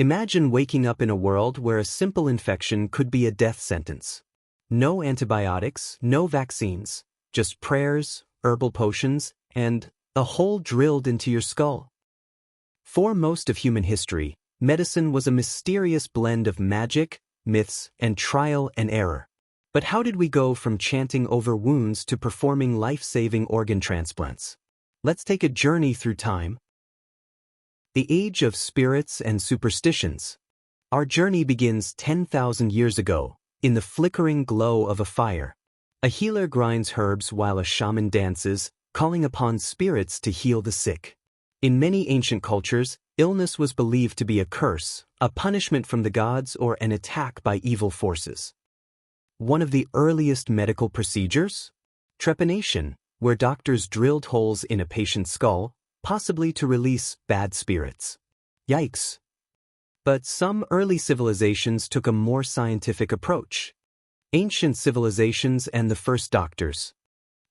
Imagine waking up in a world where a simple infection could be a death sentence. No antibiotics, no vaccines, just prayers, herbal potions, and a hole drilled into your skull. For most of human history, medicine was a mysterious blend of magic, myths, and trial and error. But how did we go from chanting over wounds to performing life-saving organ transplants? Let's take a journey through time. The age of spirits and superstitions. Our journey begins 10,000 years ago, in the flickering glow of a fire. A healer grinds herbs while a shaman dances, calling upon spirits to heal the sick. In many ancient cultures, illness was believed to be a curse, a punishment from the gods, or an attack by evil forces. One of the earliest medical procedures? Trepanation, where doctors drilled holes in a patient's skull, possibly to release bad spirits. Yikes. But some early civilizations took a more scientific approach. Ancient civilizations and the first doctors.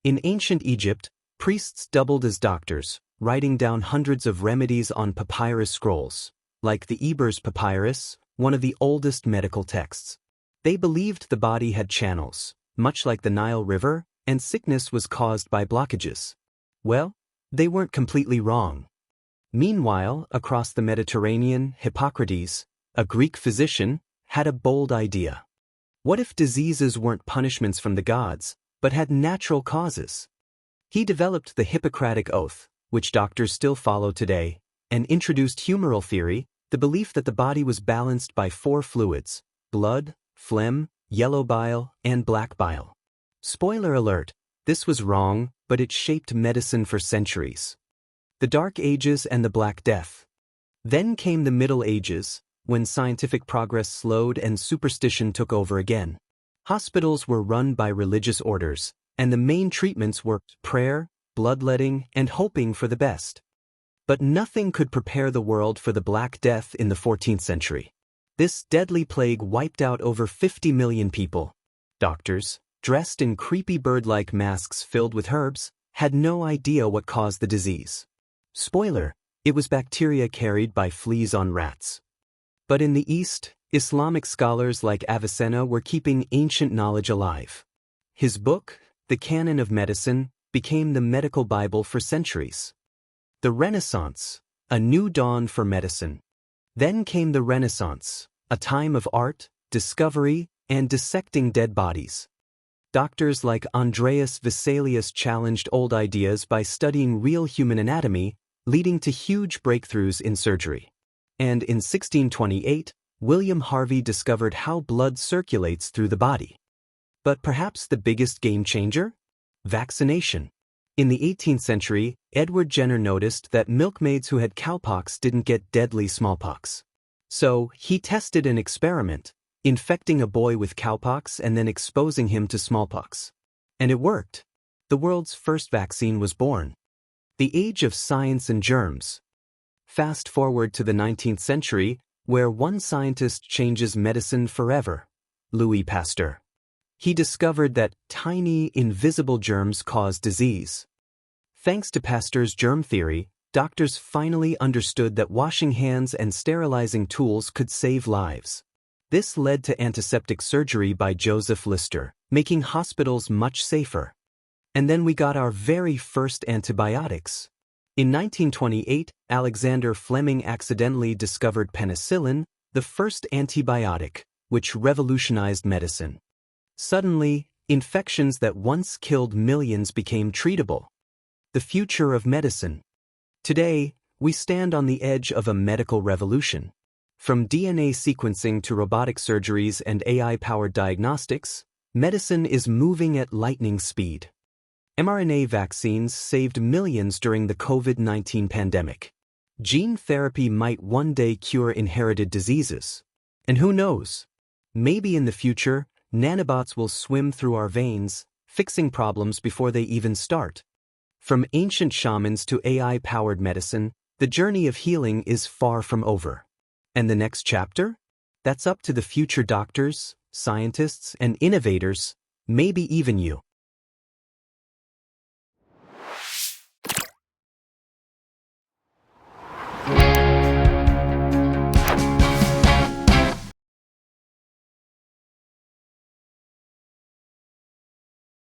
In ancient Egypt, priests doubled as doctors, writing down hundreds of remedies on papyrus scrolls, like the Ebers Papyrus, one of the oldest medical texts. They believed the body had channels, much like the Nile River, and sickness was caused by blockages. Well, they weren't completely wrong. Meanwhile, across the Mediterranean, Hippocrates, a Greek physician, had a bold idea. What if diseases weren't punishments from the gods, but had natural causes? He developed the Hippocratic Oath, which doctors still follow today, and introduced humoral theory, the belief that the body was balanced by 4 fluids: blood, phlegm, yellow bile, and black bile. Spoiler alert, this was wrong, but it shaped medicine for centuries. The Dark Ages and the Black Death. Then came the Middle Ages, when scientific progress slowed and superstition took over again. Hospitals were run by religious orders, and the main treatments were prayer, bloodletting, and hoping for the best. But nothing could prepare the world for the Black Death in the 14th century. This deadly plague wiped out over 50 million people. Doctors, dressed in creepy bird-like masks filled with herbs, had no idea what caused the disease. Spoiler, it was bacteria carried by fleas on rats. But in the East, Islamic scholars like Avicenna were keeping ancient knowledge alive. His book, The Canon of Medicine, became the medical Bible for centuries. The Renaissance, a new dawn for medicine. Then came the Renaissance, a time of art, discovery, and dissecting dead bodies. Doctors like Andreas Vesalius challenged old ideas by studying real human anatomy, leading to huge breakthroughs in surgery. And in 1628, William Harvey discovered how blood circulates through the body. But perhaps the biggest game changer? Vaccination. In the 18th century, Edward Jenner noticed that milkmaids who had cowpox didn't get deadly smallpox. So, he tested an experiment, infecting a boy with cowpox and then exposing him to smallpox. And it worked. The world's first vaccine was born. The age of science and germs. Fast forward to the 19th century, where one scientist changes medicine forever: Louis Pasteur. He discovered that tiny, invisible germs cause disease. Thanks to Pasteur's germ theory, doctors finally understood that washing hands and sterilizing tools could save lives. This led to antiseptic surgery by Joseph Lister, making hospitals much safer. And then we got our very first antibiotics. In 1928, Alexander Fleming accidentally discovered penicillin, the first antibiotic, which revolutionized medicine. Suddenly, infections that once killed millions became treatable. The future of medicine. Today, we stand on the edge of a medical revolution. From DNA sequencing to robotic surgeries and AI-powered diagnostics, medicine is moving at lightning speed. mRNA vaccines saved millions during the COVID-19 pandemic. Gene therapy might one day cure inherited diseases. And who knows? Maybe in the future, nanobots will swim through our veins, fixing problems before they even start. From ancient shamans to AI-powered medicine, the journey of healing is far from over. And the next chapter? That's up to the future doctors, scientists, and innovators, maybe even you.